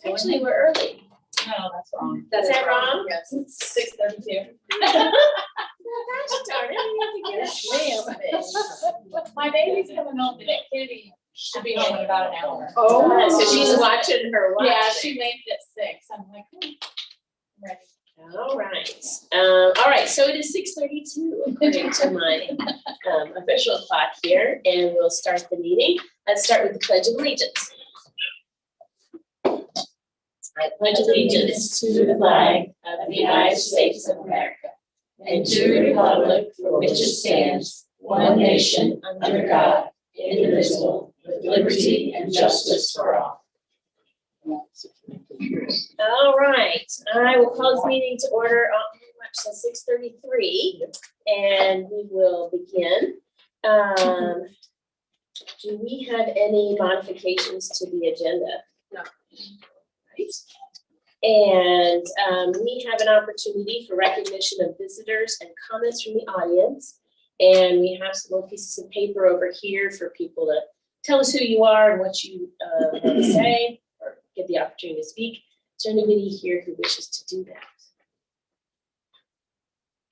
Actually, we're early. No, that's wrong. Is that wrong? Yes, it's 6:32. Gosh darn it, we have to get a My baby's coming home today. Kitty should be home in about an hour. Oh, so she's watching her watch. Yeah, she landed at 6. I'm like, I'm ready. All right, so it is 6:32 according to my official clock here, and we'll start the meeting. Let's start with the Pledge of Allegiance. I pledge allegiance to the flag of the United States of America and to the republic for which it stands, one nation, under God, indivisible, with liberty and justice for all. All right, I will call this meeting to order on so 6:33, and we will begin. Do we have any modifications to the agenda? No. Right. And we have an opportunity for recognition of visitors and comments from the audience. And we have some little pieces of paper over here for people to tell us who you are and what you want to say or get the opportunity to speak. Is there anybody here who wishes to do that?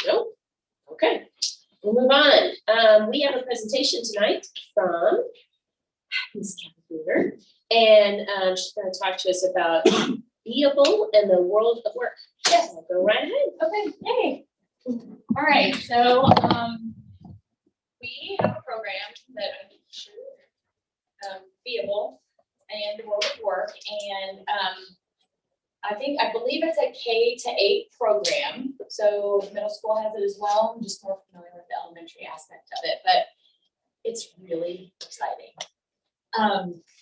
Nope. Okay, we'll move on. We have a presentation tonight from Ms. Kathy, and she's going to talk to us about Beable and the world of work. Yes, I'll go right ahead. Okay, yay. All right, so we have a program that I'm sure Beable and the world of work, and I believe it's a K-8 program. So middle school has it as well. I'm just more familiar with the elementary aspect of it, but it's really exciting.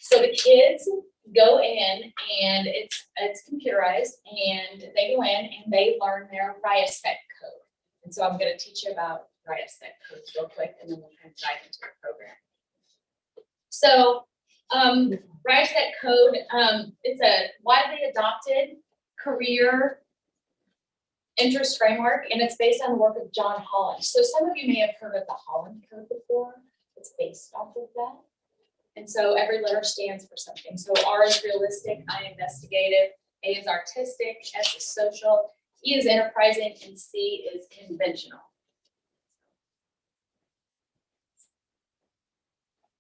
So the kids go in and it's computerized, and they go in and they learn their RIASEC code. And so I'm going to teach you about RIASEC codes real quick, and then we'll kind of dive into the program. So RIASEC code, it's a widely adopted career interest framework, and it's based on the work of John Holland. So some of you may have heard of the Holland Code before. It's based off of that. And so every letter stands for something. So R is realistic, I investigative, A is artistic, S is social, E is enterprising, and C is conventional.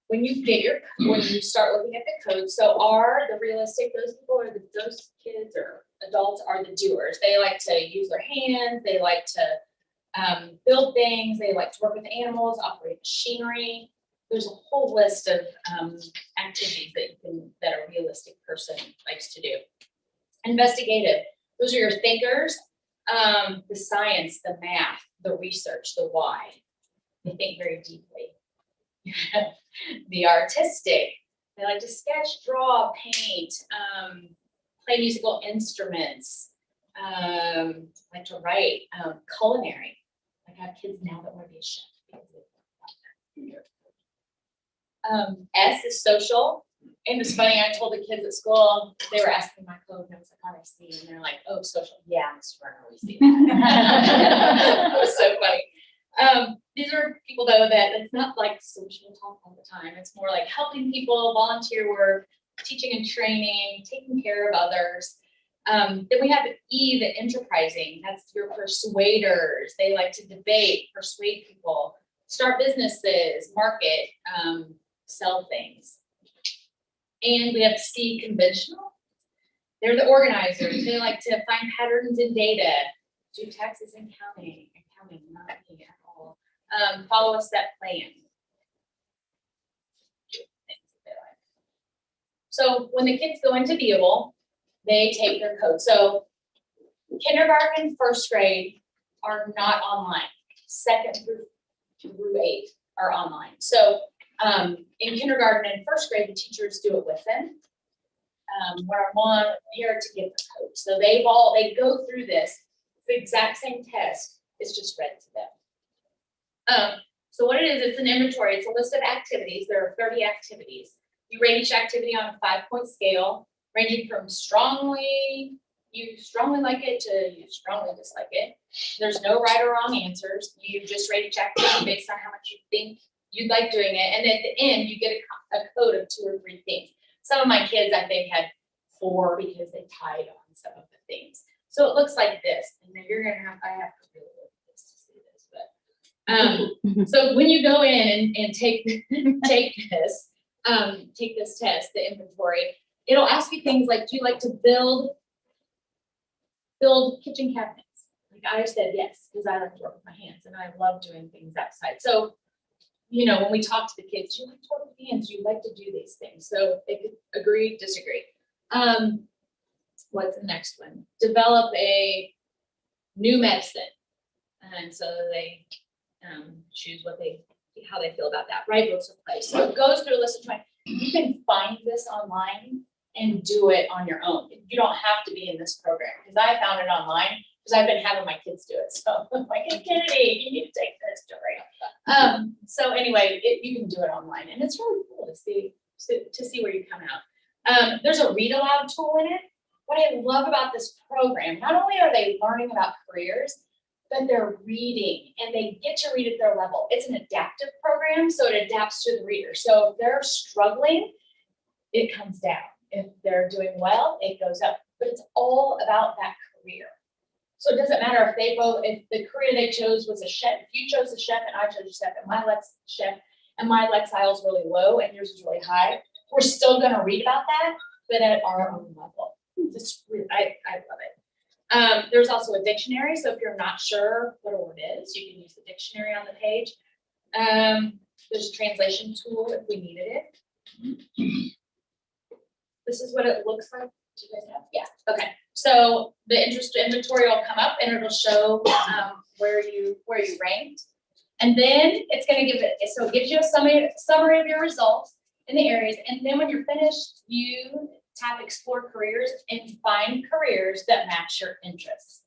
When you start looking at the code, so R, the realistic, those kids or adults are the doers. They like to use their hands, they like to build things, they like to work with animals, operate machinery. There's a whole list of activities that a realistic person likes to do. Investigative, those are your thinkers, the science, the math, the research, the why. They think very deeply. The artistic, they like to sketch, draw, paint, play musical instruments, like to write, culinary. Like I have kids now that want to be a chef because they love that. S is social. And it's funny, I told the kids at school, they were asking my code, and I was like, oh, I see. And they're like, oh, social. Yeah, Mr. Werner, we see that. It was so funny. These are people, though, that it's not like social talk all the time. It's more like helping people, volunteer work, teaching and training, taking care of others. Then we have E, the enterprising. That's your persuaders. They like to debate, persuade people, start businesses, market, sell things. And we have C, conventional. They're the organizers. They like to find patterns in data, do taxes and accounting, not me at all. Follow a set plan. So when the kids go into Beable, they take their code. So kindergarten and first grade are not online. Second through 8 are online. So in kindergarten and first grade, the teachers do it with them. Where I'm here to give the code. So they go through this. It's the exact same test. It's just read to them. So what it is, it's an inventory. It's a list of activities. There are 30 activities. You rate each activity on a 5-point scale, ranging from you strongly like it to you strongly dislike it. There's no right or wrong answers. You just rate each activity based on how much you think you'd like doing it. And at the end, you get a code of 2 or 3 things. Some of my kids, I think, had 4 because they tied on some of the things. So it looks like this, and then you're gonna have, I have to really look at this to see this, but, so when you go in and take, take this test, the inventory, it'll ask you things like, do you like to build kitchen cabinets? Like I said, yes, because I like to work with my hands and I love doing things outside. So, you know, when we talk to the kids, you like to work with hands, you like to do these things. So they could agree, disagree. What's the next one? Develop a new medicine. And so they choose how they feel about that. Write books or plays. So it goes through a list of 20. You can find this online and do it on your own. You don't have to be in this program because I found it online because I've been having my kids do it. So I'm like, hey, Kennedy, you need to take this story. So anyway, you can do it online and it's really cool to see where you come out. There's a read aloud tool in it. What I love about this program, not only are they learning about careers, but they're reading and they get to read at their level. It's an adaptive program, so it adapts to the reader. So if they're struggling, it comes down. If they're doing well, it goes up. But it's all about that career. So it doesn't matter if the career they chose was a chef. If you chose a chef and I chose a chef and my Lexile is really low and yours is really high, we're still going to read about that, but at our own level. I love it. There's also a dictionary. So if you're not sure what a word is, you can use the dictionary on the page. There's a translation tool if we needed it. This is what it looks like. Do you guys have? Yeah. Okay. So the interest inventory will come up and it'll show where you ranked. And then it's going to give it, so it gives you a summary of your results in the areas. And then when you're finished, you tap explore careers and find careers that match your interests.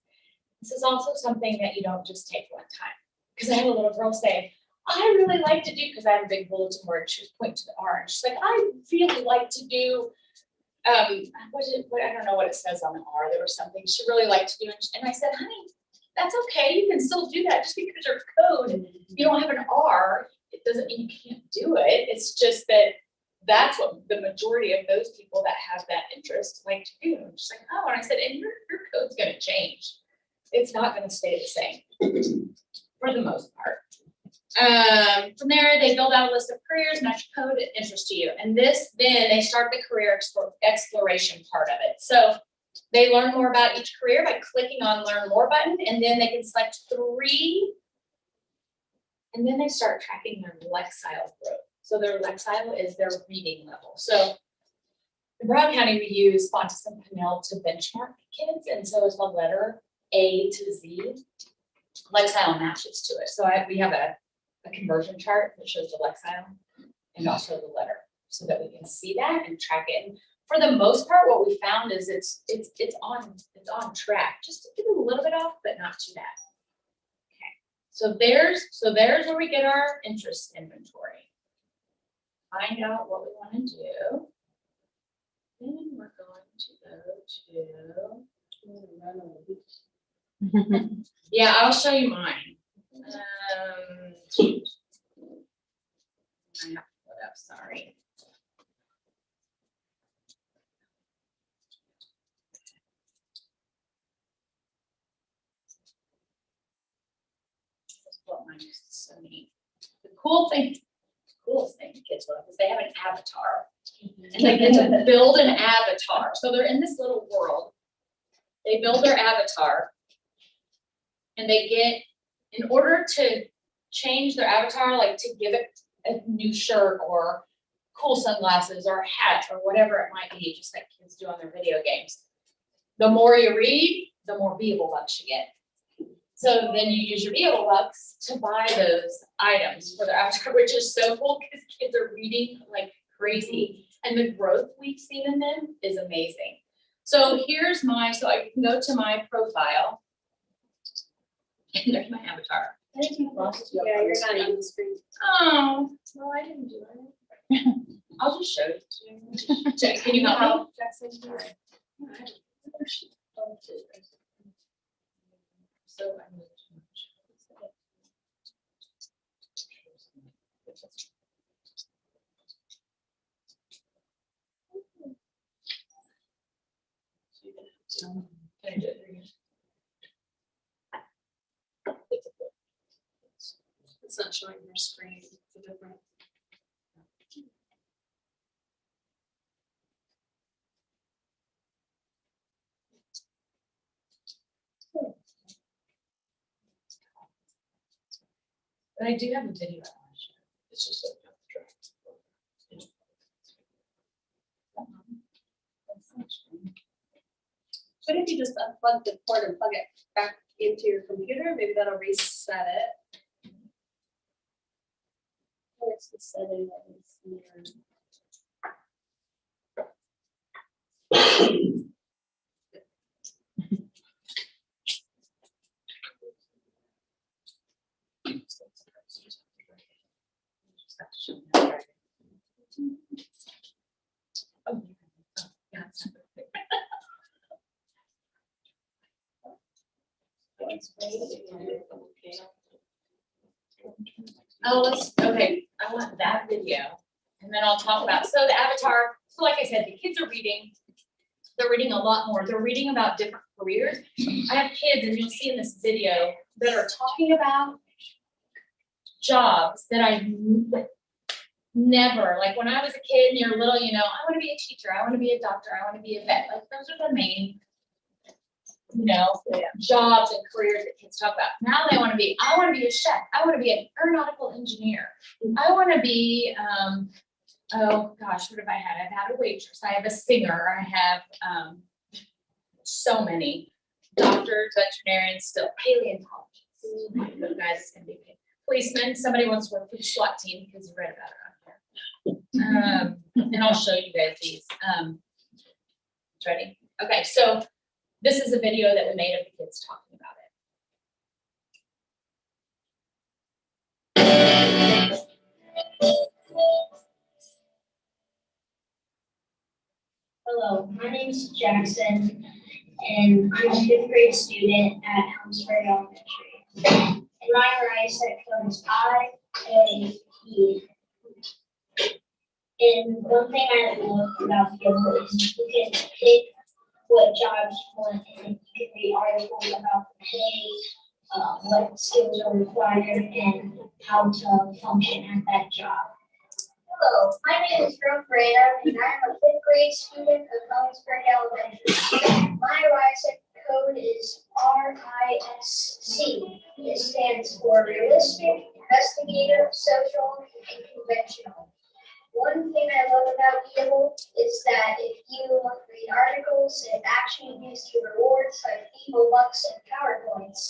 This is also something that you don't just take one time. Because I had a little girl say, I really like to do, because I had a big bulletin board, she was pointing to the R, and she's like, I really like to do, I don't know what it says on the R, there was something she really liked to do. And I said, honey, that's okay, you can still do that. Just because your code, you don't have an R, it doesn't mean you can't do it. It's just that that's what the majority of those people that have that interest like to do. And she's like, oh, and I said, and your code's gonna change. It's not gonna stay the same for the most part. From there, they build out a list of careers, match code, and interest to you. And then they start the career exploration part of it. So they learn more about each career by clicking on Learn More button, and then they can select 3, and then they start tracking their Lexile growth. So their Lexile is their reading level. So in Brown County, we use Fontes and Pinnell to benchmark kids, and so is the letter A to Z. Lexile matches to it. So we have a conversion chart that shows the Lexile and also the letter, so that we can see that and track it. And for the most part, what we found is it's on track, just a little bit off, but not too bad. Okay, so there's where we get our interest inventory. Find out what we want to do. Then we're going to go to yeah, I'll show you mine. I have to put up, sorry. Mine is so neat. The coolest thing kids love is they have an avatar. And they get to build an avatar. So they're in this little world. They build their avatar. And they get, in order to change their avatar, like to give it a new shirt or cool sunglasses or a hat or whatever it might be, just like kids do on their video games. The more you read, the more Beable Bucks you get. So then you use your Beable Bucks to buy those items for their avatar, which is so cool because kids are reading like crazy. And the growth we've seen in them is amazing. So here's so I can go to my profile. And there's my avatar. I think you lost you. Yeah, you're not on the screen. Oh, well, I didn't do it. I'll just show it to you. Can you help me? So I moved too much. Can I do it for you? It's not showing your screen. It's a different. But I do have a video. It's just like not the draft. What if you just unplug the cord and plug it back into your computer? Maybe that'll reset it. Where's the setting that is here? Okay, I want that video, and then I'll talk about, so the avatar, so like I said, the kids are reading. They're reading a lot more. They're reading about different careers. I have kids, and you'll see in this video, that are talking about jobs that I never, like when I was a kid and you're little, you know, I want to be a teacher, I want to be a doctor, I want to be a vet. Like those are the main, you know, jobs and careers that kids talk about. Now they want to be, I want to be a chef, I want to be an aeronautical engineer, I want to be, oh gosh, what have I had? I've had a waitress, I have a singer, I have so many doctors, veterinarians, still paleontologists. My God, guys, it's gonna be paid. Policeman, somebody wants to work for the SWAT team because you read about it on here. And I'll show you guys these. Ready? Okay, so this is a video that we made of the kids talking about it. Hello, my name is Jackson, and I'm a fifth grade student at Helmsburg Elementary. And my RISEC code is IAE. And one thing I love about Field is you can pick what jobs you want, and you can read articles about the pay, what skills are required, and how to function at that job. Hello, my name is Brooke Raya, and I'm a fifth grade student of Helmsburg Elementary. My RISEC code is RISC. It stands for Realistic, Investigative, Social, and Conventional. One thing I love about Beable is that if you read articles, it actually gives you rewards like Beable Bucks and PowerPoints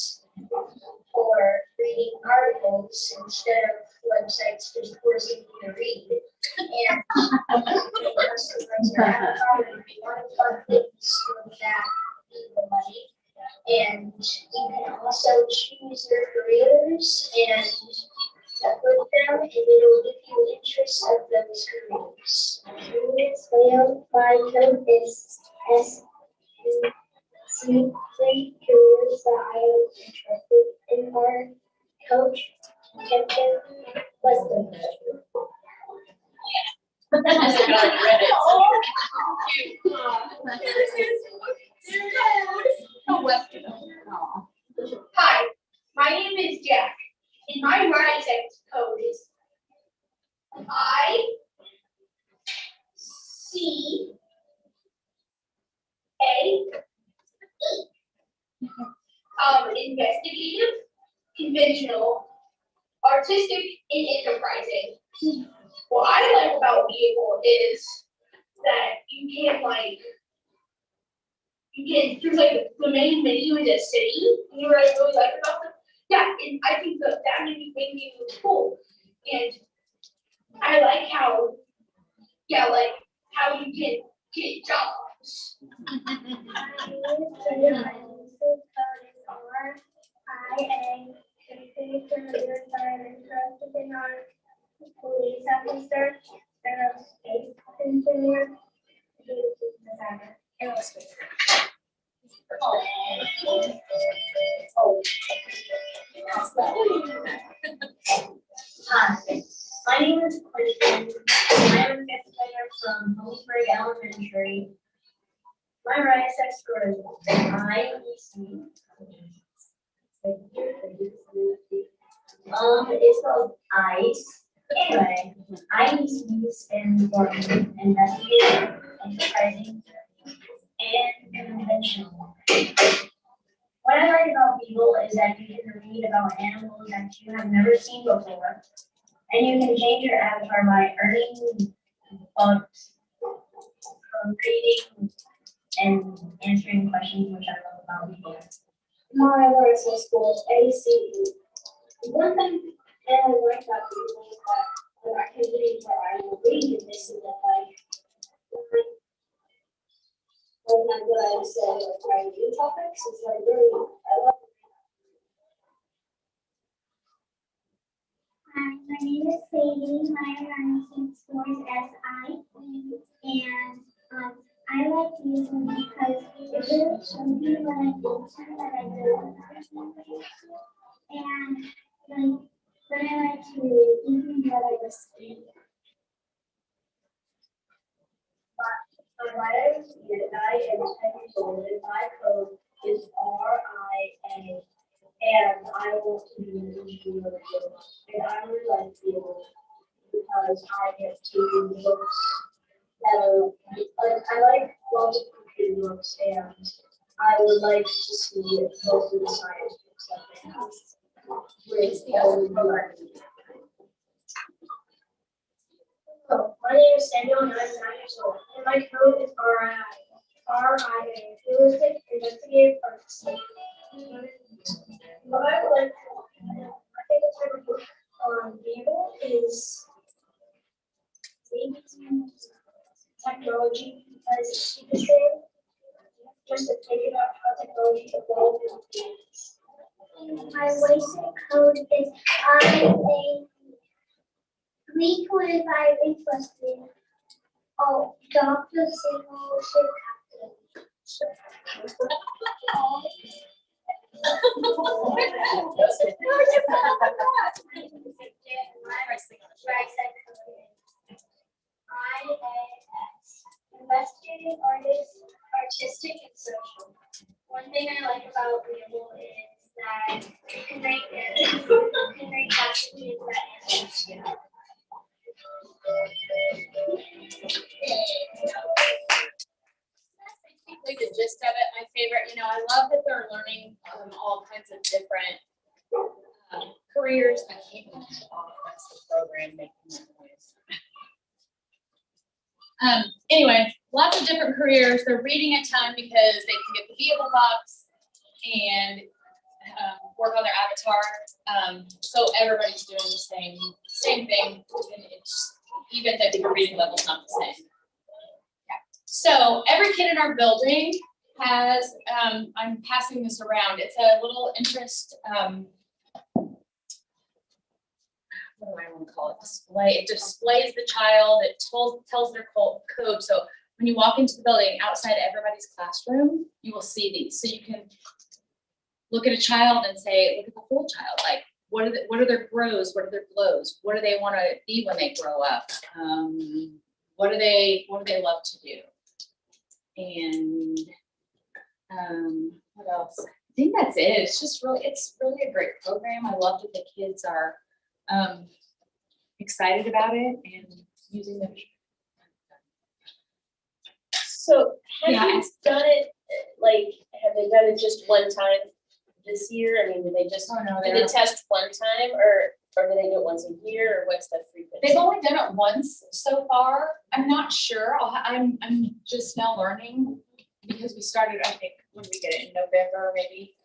for reading articles instead of websites just forcing you to read. And your avatar would be one of the fun things with that Beable money. And you can also choose your careers and with them, and it'll give you interest of those careers. My code is SC3 careers that I am interested in. Our coach, Captain, was the Hi, my name is Jack, and my RISEC code is ICAE. Investigative, conventional, artistic, and enterprising. What I like about Beable is that there's like the main menu is a city, and you really like about them. Yeah, and I think that menu was cool. And I like how you can get jobs. Police officer, aerospace engineer, designer. Hi, my name is Christian. I am a fifth grader from Helmsburg Elementary. My right sex score is IEC. It's called ICE. Anyway, IEC stands for Investigative, Enterprising, and Conventional. What I like about Beagle is that you can read about animals that you have never seen before, and you can change your avatar by earning bucks from reading and answering questions, which I love about Beagle. My RSS school is ACE. One thing that I like about Beagle is that the activities that I will read in this is that like what I said, like my new topics is like really, I love. Hi, my name is Sadie. My learning score is SIE, and I like using it because it really shows me what I do that I really like. And like when I like to read, even what I just read. My letters is I am 10 years old, and my code is RIA. And I want to be an engineer, and I really like Beagle because I get to read books that are like I like lots of computer books, and I would like to see most of the science books that they have. With the old Hello, my name is Samuel, and I'm 9 years old, and my code is RIA, Realistic Investigative Artistic. What I would like to I think the type of book on Beagle is maybe technology, as she was saying, just to think about how technology evolved in games. My basic code is IA 325 interested. Oh, Dr. Signal Ship Captain. Investigating artists, artistic and social. One thing I like about Beagle is that you can read passages that answers you. Like the gist of it, my favorite, I love that they're learning all kinds of different careers. I can't remember that's the program making that noise. Anyway, lots of different careers. They're reading a ton because they can get the vehicle box and work on their avatar. So everybody's doing the same thing. And it's even that the reading level's not the same. So every kid in our building has, I'm passing this around, it's a little interest, what do I want to call it, display. It displays the child, it tells their code. So when you walk into the building, outside everybody's classroom, you will see these. So you can look at a child and say, look at the whole child, like what are their grows, what are their glows, what do they want to be when they grow up, what do they love to do. And what else? I think that's it. It's really a great program. I love that the kids are excited about it and using them. So have you done it, like, have they done it just one time this year? I mean, did they just, did they test one time or do they do it once a year or what's the frequency? They've only done it once so far. I'm not sure. I'm just now learning because we started, I think, when we get it in November maybe.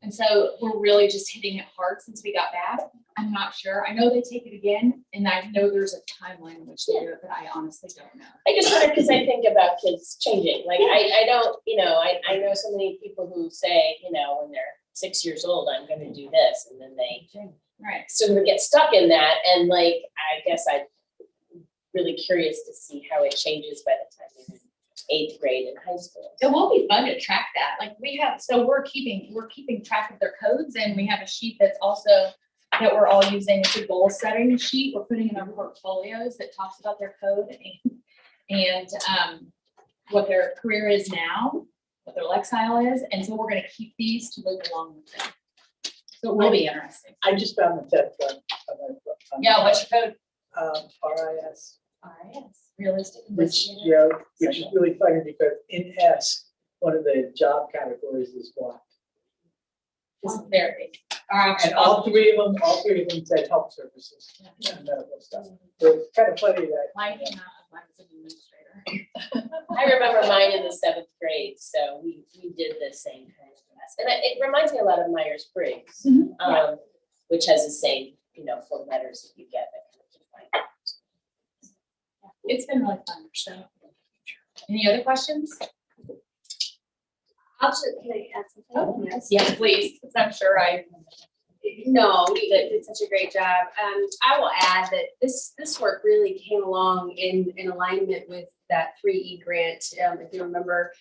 And so we're really just hitting it hard since we got back. I'm not sure. I know they take it again and I know there's a timeline in which they do it, but I honestly don't know. I just wonder because I think about kids changing. Like I don't, I know so many people who say, when they're 6 years old, I'm going to do this. And then they sort of get stuck in that. And like, I guess I'm really curious to see how it changes by the time they're in 8th grade in high school. It will be fun to track that. Like we're keeping track of their codes, and we have a sheet that's also that we're all using. It's a goal setting sheet we're putting in our portfolios that talks about their code and what their career is now, what their lifestyle is, and so we're gonna keep these to move along with them. So it will be interesting. I just found the TED one. Yeah, what's your code? RIS, RIS, realistic which, investigator. which is really funny because in S, one of the job categories is blocked. It's very. And all three of them said health services and medical stuff. So it's kind of funny that. Mine came out, mine was an administrator. I remember mine in the 7th grade, so we did the same kind of class. And it reminds me a lot of Myers-Briggs, Mhm, which has the same, 4 letters that you get. That kind of It's been really fun, so. Any other questions? I'll just, can I add something? Yes, please, because I'm sure No, you did such a great job. I will add that this work really came along in alignment with that 3E grant. If you remember,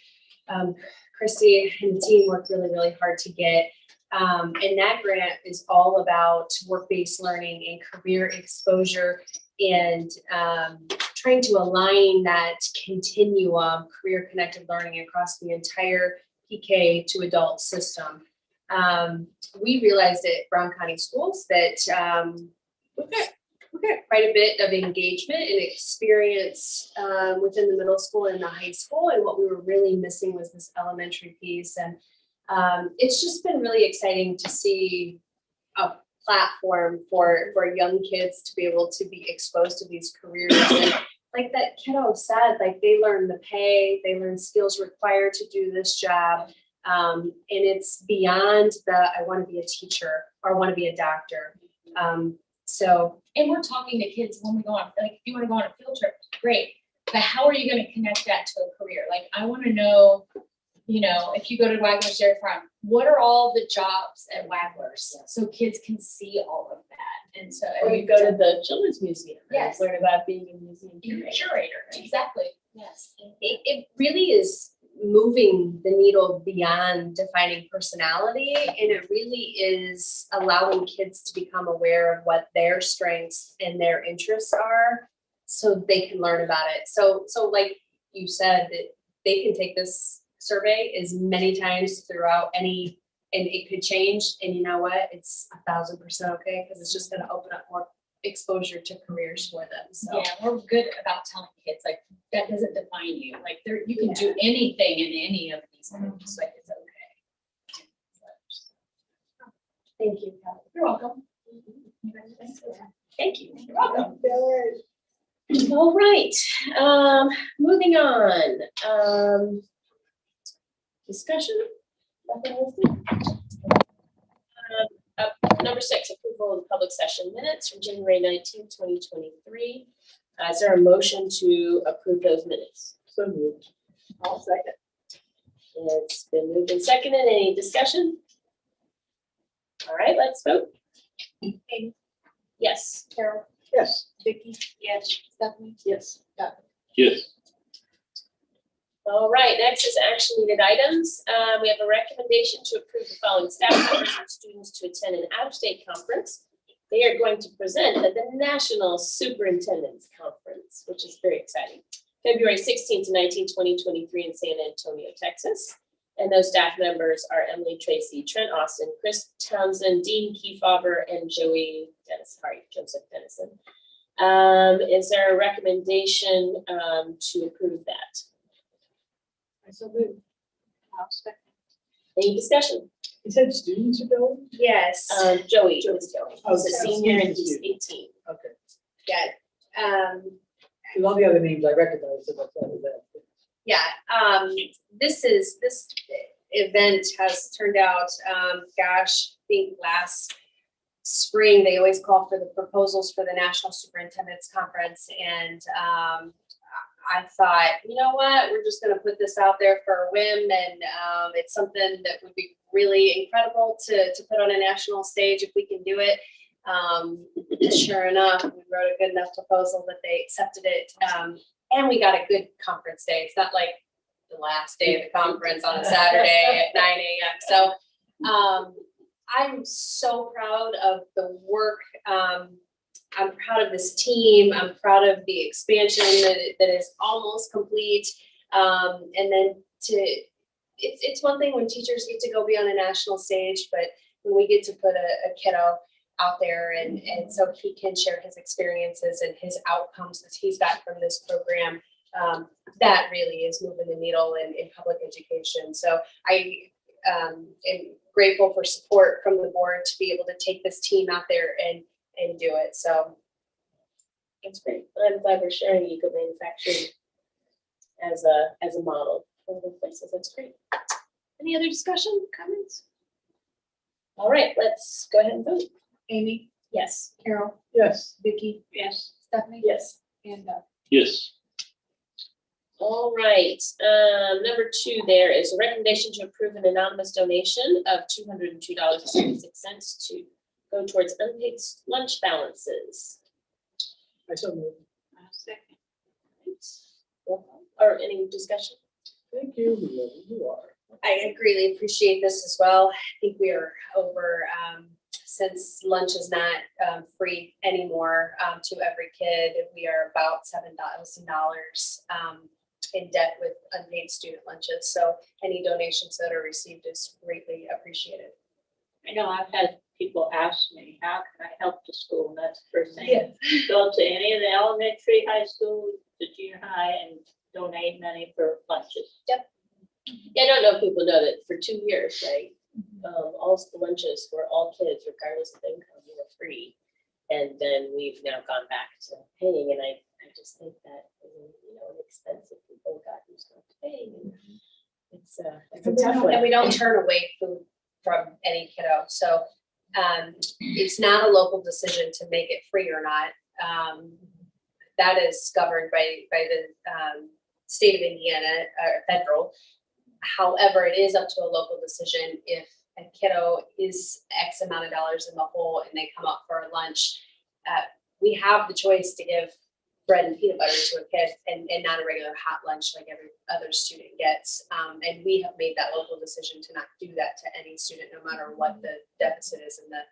Christy and the team worked really, really hard to get. And that grant is all about work-based learning and career exposure and trying to align that continuum, career connected learning across the entire PK to adult system. We realized at Brown County Schools that we've got quite a bit of engagement and experience within the middle school and the high school. And what we were really missing was this elementary piece. And it's just been really exciting to see a platform for young kids to be able to be exposed to these careers. And like that kiddo said, like they learn the pay, they learn skills required to do this job. And it's beyond I want to be a teacher or I want to be a doctor. So, and we're talking to kids when we go on, like, if you want to go on a field trip, great. But how are you going to connect that to a career? Like, I want to know, if you go to Wagner's Dairy Farm, what are all the jobs at Wagner's? So kids can see all of that. And so. Or you go to the Children's Museum. And Yes. learn about being a museum curator. Curator, exactly. Yes. it really is moving the needle beyond defining personality, and it really is allowing kids to become aware of what their strengths and their interests are so they can learn about it. So like you said, that they can take this survey as many times throughout and it could change, and you know what, it's 1,000% okay, because it's just going to open up more exposure to careers for them. So Yeah, we're good about telling kids, like, that doesn't define you. Like, you can do anything in any of these things, like, it's okay. thank you, Kelly. You're welcome. Thank you. You're welcome. All right, moving on. Discussion? Nothing else? Number 6, approval of public session minutes from January 19th, 2023. Is there a motion to approve those minutes? So moved. I'll second. It's been moved and seconded. Any discussion? All right, let's vote. Amy? Yes. Carol? Yes. Vicky? Yes. Stephanie? Yes. Yes. All right, next is action needed items. We have a recommendation to approve the following staff members and students to attend an out-of-state conference. They are going to present at the National Superintendent's Conference, which is very exciting. February 16th to 19th, 2023 in San Antonio, Texas. And those staff members are Emily Tracy, Trent Austin, Chris Townsend, Dean Kefauver, and Joseph Dennison. Is there a recommendation to approve that? So moved. I'll second. Any discussion? You said students are going? Yes. Joey is going. Oh, He's a okay. senior and He's he's a 18. Okay. Yeah. Because all the other names I recognize, so that's all of that. Yeah. This event has turned out, I think last spring, they always call for the proposals for the National Superintendent's Conference. And I thought, you know what, we're just going to put this out there for a whim. And it's something that would be really incredible to put on a national stage if we can do it. Sure enough, we wrote a good enough proposal that they accepted it. And we got a good conference day. It's not like the last day of the conference on a Saturday at 9 a.m. So I'm so proud of the work. I'm proud of this team. I'm proud of the expansion that is almost complete. And then it's one thing when teachers get to go be on a national stage, but when we get to put a kiddo out there and so he can share his experiences and his outcomes that he's got from this program, that really is moving the needle in public education. So I am grateful for support from the board to be able to take this team out there and do it. So That's great. I'm glad we're sharing eco manufacturing as a model for other places. That's great. Any other discussion, comments? All right, let's go ahead and vote. Amy, Yes. Carol, Yes. Vicky. Yes. Stephanie. Yes. And Doug. Yes. All right, number 2 there is a recommendation to approve an anonymous donation of $202.66 to go towards unpaid lunch balances. I so moved. Second. Or any discussion? Thank you, whoever you are. I greatly appreciate this as well. I think we are over, since lunch is not free anymore to every kid, we are about $7,000 in debt with unpaid student lunches. So any donations that are received is greatly appreciated. I know I've had people ask me, how can I help the school? And that's the first thing. Yes. Go to any of the elementary, high school, the junior high, and donate money for lunches. Yeah, I don't know if people know that for 2 years, right? All school lunches for all kids, regardless of income, were free. And then we've now gone back to paying, and I just think that an expense that people got used to paying. And it's a tough one. And we don't turn away food from any kiddo. So it's not a local decision to make it free or not. That is governed by the state of Indiana, federal. However, it is up to a local decision if a kiddo is X amount of dollars in the hole and they come up for a lunch. We have the choice to give bread and peanut butter to a kid and not a regular hot lunch like every other student gets. And we have made that local decision to not do that to any student, no matter what the deficit is in the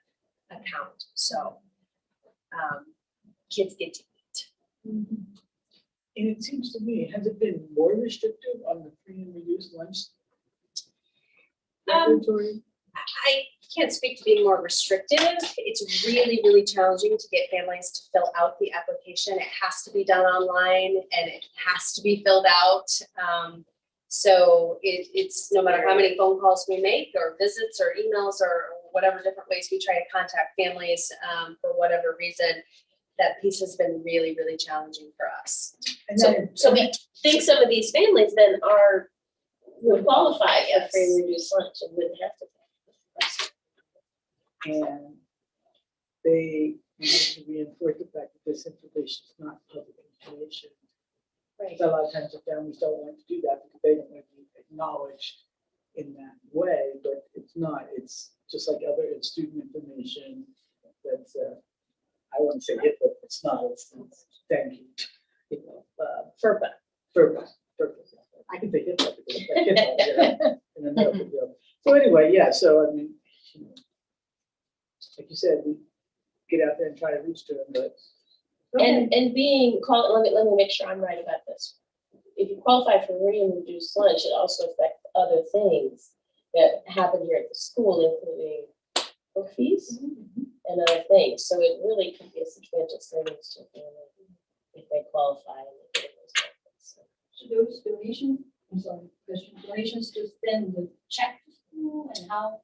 account. So kids get to eat. And it seems to me, has it been more restrictive on the free and reduced lunch? Regulatory? I can't speak to being more restrictive. It's really, really challenging to get families to fill out the application. It has to be done online and it has to be filled out. So it's no matter how many phone calls we make or visits or emails or whatever different ways we try to contact families for whatever reason, that piece has been really, really challenging for us. So we think some of these families then would qualify for free and reduced lunch and wouldn't have to pay. And they need to reinforce the fact that this information is not public information. Right. So a lot of times the families don't want to do that because they don't want to be acknowledged in that way, but it's not. It's just like other student information that's, I wouldn't say HIPAA, but it's not. It's thank you. FERPA. I can say HIPAA because it's like HIPAA in the medical field. So anyway, yeah, so I mean, like you said, we get out there and try to reach to them, but. And being called, let me make sure I'm right about this. If you qualify for free and reduced lunch, it also affects other things that happen here at the school, including book fees and other things. So it really could be a substantial savings to a family if they qualify and they get those benefits. So those donations, donations to send the check to school, and how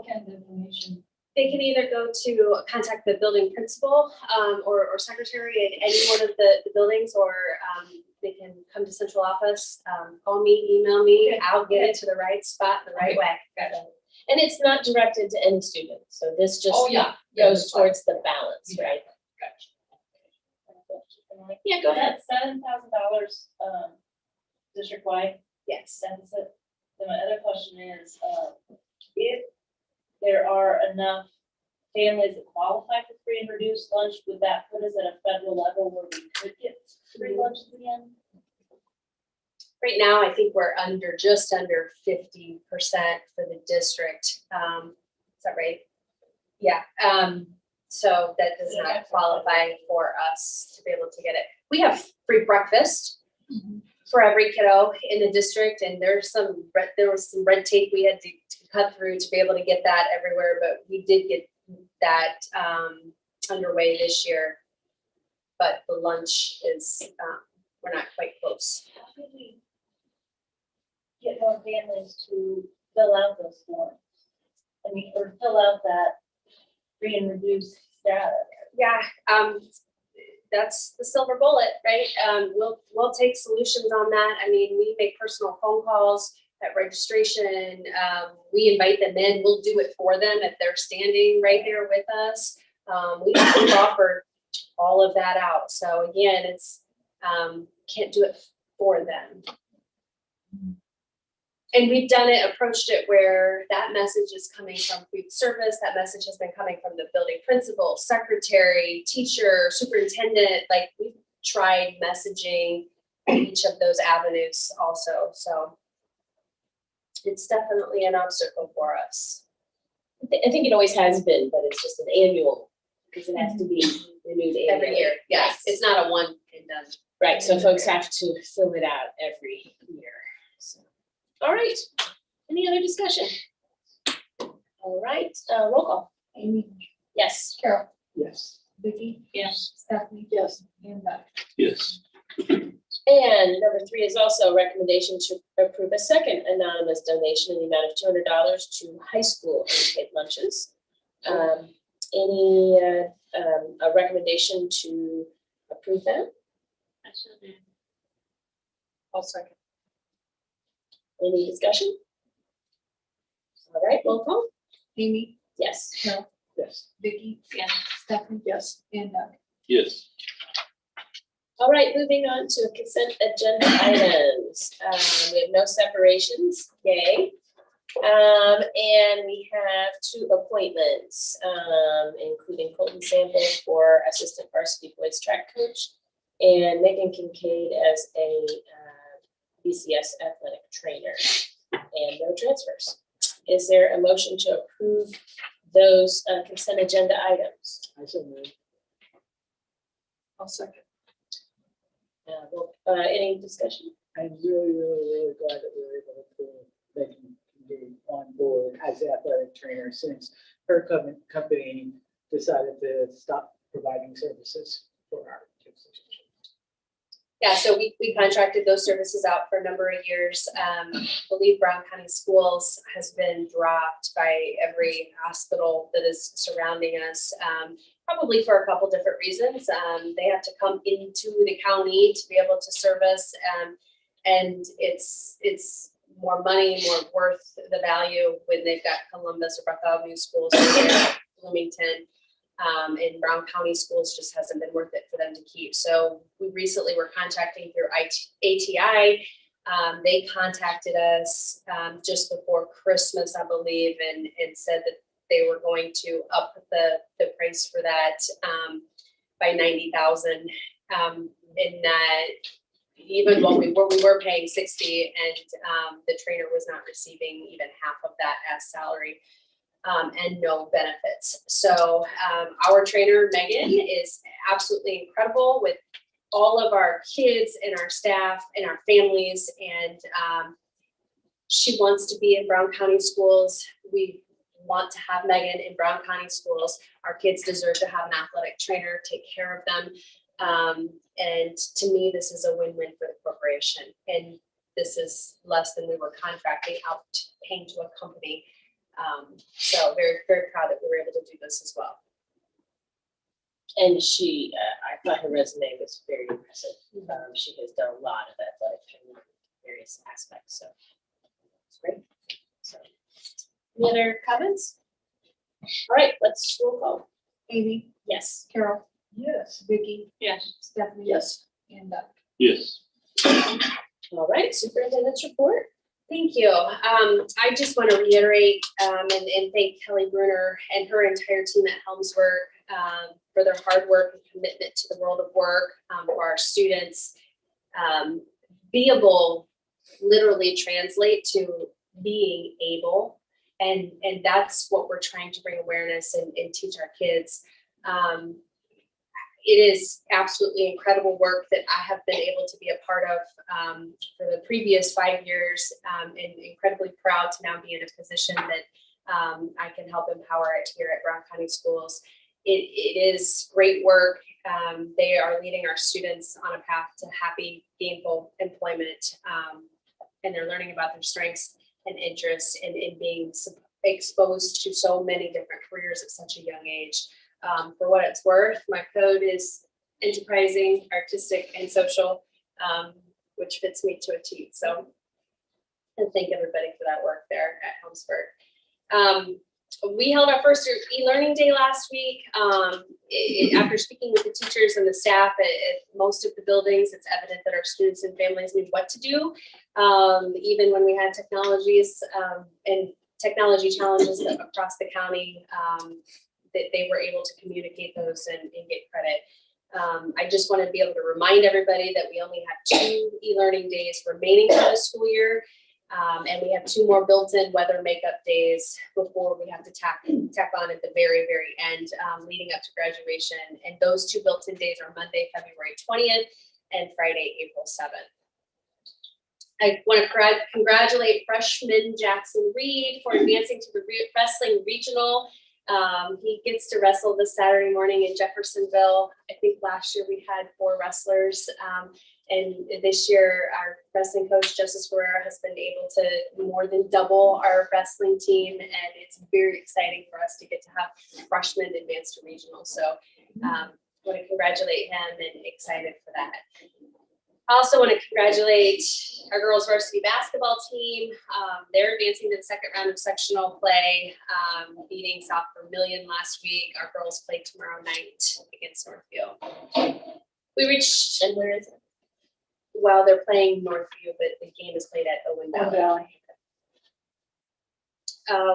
can the donation? They can either go to contact the building principal or secretary in any one of the buildings, or they can come to central office, call me, email me. I'll get it to the right spot the right way. And it's not directed to any student. So this just goes towards the balance, right? Yeah, go ahead. $7,000 district-wide Yes. deficit. Then my other question is, if there are enough families that qualify for free and reduced lunch, would that put us at a federal level where we could get free lunches again? Right now, I think we're just under 50% for the district. Is that right? Yeah. So that does not qualify for us to be able to get it. We have free breakfast. for every kiddo in the district, and there was some red tape we had to cut through to be able to get that everywhere, but we did get that underway this year. But the lunch is, we're not quite close. How can we get more families to fill out those forms? I mean, or fill out that free and reduced status? Yeah, that's the silver bullet, right? We'll take solutions on that. I mean, we make personal phone calls at registration. We invite them in. We'll do it for them if they're standing right there with us. We've offered all of that out. So again, it's can't do it for them. And we've done it, approached it where that message is coming from food service. That message has been coming from the building principal, secretary, teacher, superintendent. Like, we've tried messaging each of those avenues also. So it's definitely an obstacle for us. I think it always has been, but it's just an annual, because it has to be renewed annually. Every year, yes. It's not a one and done. Right, so folks have to fill it out every year. So, all right, any other discussion? All right, roll call. Amy, Yes. Carol, Yes. Vicky, Yes. Stephanie. Yes. And Doug. Yes. And number 3 is also a recommendation to approve a second anonymous donation in the amount of $200 to high school unpaid lunches. A recommendation to approve that? I'll second. Any discussion? All right, roll call. Amy, Yes. Carol, Yes. Vicky. Yes. Stephanie. Yes. And Doug. Yes. All right, moving on to consent agenda items. We have no separations, yay. And we have 2 appointments, including Colton Sample for assistant varsity boys track coach and Megan Kincaid as a BCS athletic trainer, and no transfers. Is there a motion to approve those consent agenda items? I so moved. I'll second. Any discussion? I'm really, really, really glad that we were able to make him on board as an athletic trainer since her company decided to stop providing services for our kids. Yeah, so we contracted those services out for a number of years. I believe Brown County Schools has been dropped by every hospital that is surrounding us, probably for a couple different reasons. They have to come into the county to be able to service, and it's more money, more worth the value when they've got Columbus or Bartholomew schools in Bloomington. And Brown County Schools just hasn't been worth it for them to keep. So we recently were contracting through ATI. They contacted us just before Christmas, I believe, and said that they were going to up the price for that by $90,000. And that even while we were paying $60,000, and the trainer was not receiving even half of that as salary. And no benefits. So our trainer, Megan, is absolutely incredible with all of our kids and our staff and our families. And she wants to be in Brown County Schools. We want to have Megan in Brown County Schools. Our kids deserve to have an athletic trainer take care of them. And to me, this is a win-win for the corporation. And this is less than we were contracting out, paying to a company. So very, very proud that we were able to do this as well. And she, I thought her resume was very impressive. She has done a lot of athletic training in various aspects, so it's great. So, any other comments? All right, let's roll call. Amy, Yes. Carol, Yes. Vicky, Yes. Stephanie. Yes. And Doug. Yes. All right, superintendent's report. Thank you. I just want to reiterate and thank Kelly Bruner and her entire team at Helmsburg for their hard work and commitment to the world of work for our students. Beable literally translate to being able, and that's what we're trying to bring awareness and teach our kids. it is absolutely incredible work that I have been able to be a part of for the previous 5 years, and incredibly proud to now be in a position that I can help empower it here at Brown County Schools. It is great work. They are leading our students on a path to happy, gainful employment, and they're learning about their strengths and interests and in being exposed to so many different careers at such a young age. For what it's worth, my code is enterprising, artistic, and social, which fits me to a T. So, and thank everybody for that work there at Helmsburg. We held our first e-learning day last week. After speaking with the teachers and the staff at most of the buildings, it's evident that our students and families knew what to do. Even when we had technologies and technology challenges across the county, that they were able to communicate those and get credit. I just wanted to be able to remind everybody that we only have 2 e-learning days remaining for the school year. And we have 2 more built-in weather makeup days before we have to tack on at the very, very end, leading up to graduation. And those 2 built-in days are Monday, February 20th and Friday, April 7th. I want to congratulate freshman Jackson Reed for advancing to the wrestling regional. He gets to wrestle this Saturday morning in Jeffersonville. I think last year we had 4 wrestlers. And this year, our wrestling coach, Justice Ferreira, has been able to more than double our wrestling team. And it's very exciting for us to get to have freshmen advance to regional. So I want to congratulate him and excited for that. I also want to congratulate our girls varsity basketball team. They're advancing to the 2nd round of sectional play, beating South Vermillion last week. Our girls play tomorrow night against Northview. We reached, and where is it? Well, they're playing Northview, but the game is played at Owen Valley.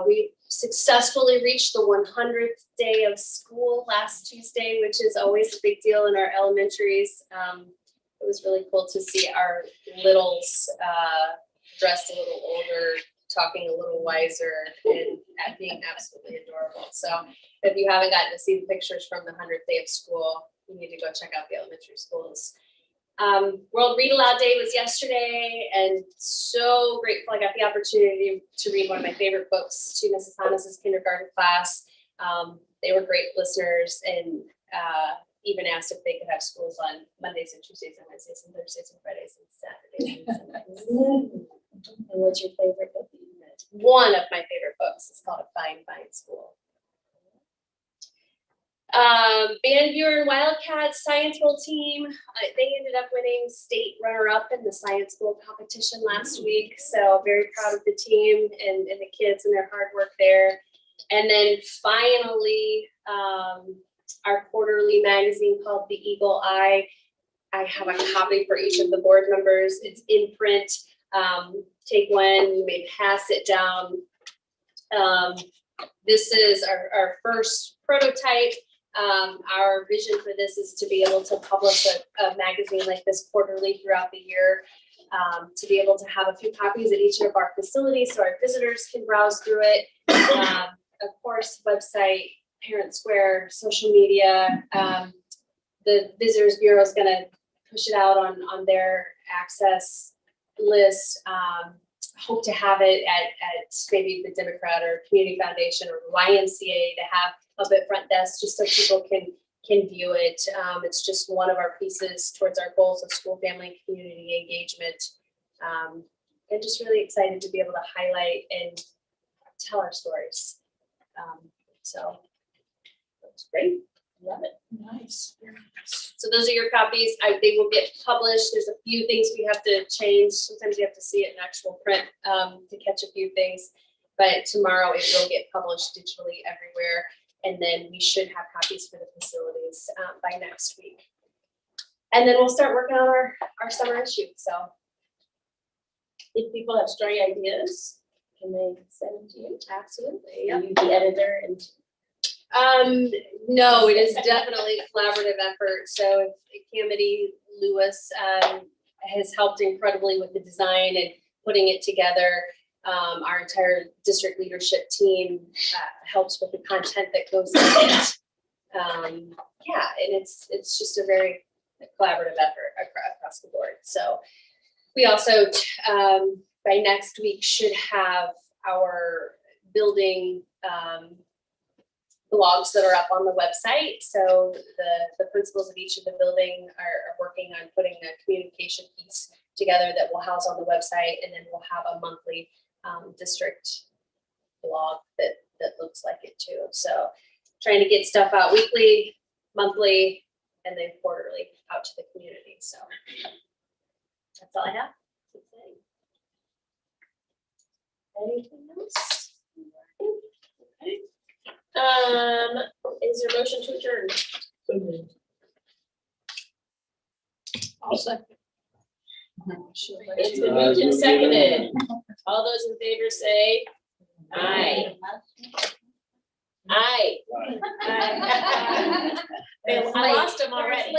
We successfully reached the 100th day of school last Tuesday, which is always a big deal in our elementaries. It was really cool to see our littles dressed a little older, talking a little wiser, and being absolutely adorable. So if you haven't gotten to see the pictures from the 100th day of school, you need to go check out the elementary schools. World Read Aloud Day was yesterday, and so grateful I got the opportunity to read one of my favorite books to Mrs. Hannes's kindergarten class. They were great listeners, and even asked if they could have schools on Mondays and Tuesdays and Wednesdays and Thursdays and Fridays and Saturdays and Sundays. And what's your favorite book that you read? One of my favorite books is called A Fine, Fine School. Van Buren Wildcats Science Bowl team, they ended up winning state runner-up in the Science Bowl competition last week. So very proud of the team and the kids and their hard work there. And then finally, our quarterly magazine called The Eagle Eye. I have a copy for each of the board members. It's in print. Take one, you may pass it down. This is our first prototype. Our vision for this is to be able to publish a magazine like this quarterly throughout the year, to be able to have a few copies at each of our facilities so our visitors can browse through it. Of course, website, Parent Square, social media. The Visitors Bureau is going to push it out on their access list. Hope to have it at maybe the Democrat or Community Foundation or YMCA to have up at front desk just so people can view it. It's just one of our pieces towards our goals of school, family, and community engagement. And just really excited to be able to highlight and tell our stories. So that's great. Love it. Nice. So those are your copies. They will get published. There's a few things we have to change. Sometimes you have to see it in actual print to catch a few things. But tomorrow it will get published digitally everywhere. And then we should have copies for the facilities by next week. And then we'll start working on our summer issue. So if people have story ideas, can they send them to you? absolutely. Are you the editor? And No, it is definitely a collaborative effort. So Camity Lewis has helped incredibly with the design and putting it together. Our entire district leadership team helps with the content that goes in it. Yeah, and it's just a very collaborative effort across the board. So we also, by next week, should have our building blogs that are up on the website. So the principals of each of the building are working on putting a communication piece together that will house on the website, and then we'll have a monthly district blog that looks like it too. So trying to get stuff out weekly, monthly, and then quarterly out to the community. So that's all I have. Anything else? Okay. Is there a motion to adjourn? So moved. I'll second. It's been moved and seconded. All those in favor say aye. Aye. I lost them already.